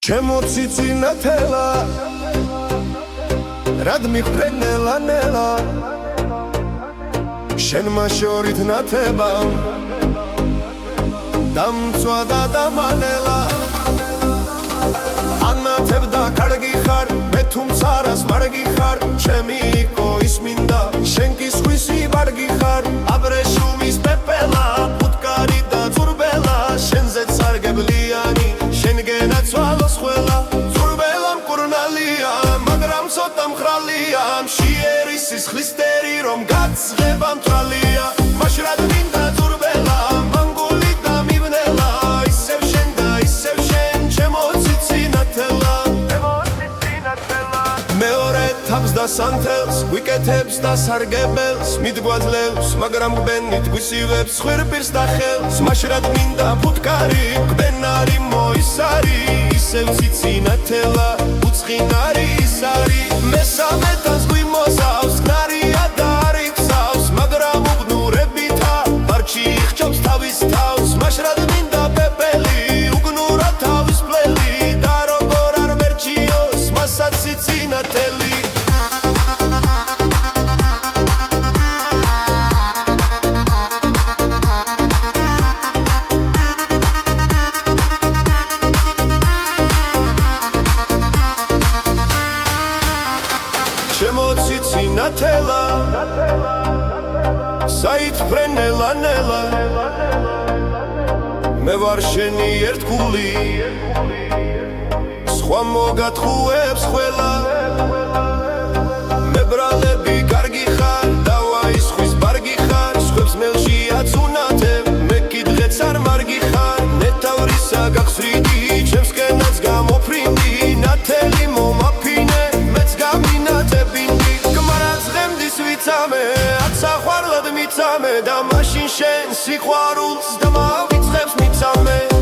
Čemu cicina tela Rad mi prenela nela Šen ma šorit na tebam Dam cvada damanela Anna tebda kargi khar Betum saras margi khar Čemi ko isminda Šenki squisi bargi khar Abreshumis pepela Putkari da zurbela Šenzet sargebliani Šengena cvalos khvela Zurbelam kurnalija Magram sotam khralija Šieris is khlisteri Rom gadzrebam tralija Mašrad minda zurbela Manguli da mivnela Isev šen Čemo cicina tela Meore taps da santels Wiketebs da sargebels Mitgwadlevs Magram gbenit Gwisivebs Khvirpirs da khels Mašrad minda putkari Gbenari moisari Isev cicina tela Utsqinari isari Mesametans guimosavs Gnari adari ksavs Magram ugnurebita Barchi ikhchobs tavis tavs Mašrad minda pepeli Ugnura tavis pleli Darogor ar merchios Masat cicina teli Čemo cicina tela Sait prenela nela Me var შენი ერთგული სხვა მოგათხოვებს ყველა მებრალები კარგი ხარ დავაის ხვის ბარგი ხარ სხვებს მელში აწუნათებ მე კიდღეც არ მარგი ხარ ნეტავრისა გახსრიდი ჩემსკენაც გამოფრინდი ნათელი მომაფინე მეც გამინათებინდი გმარაც ღემდის ვიცამე აცახვარლად მიცამე და მაშინ შენ სიყვარულს და მავიწყებს მიცამე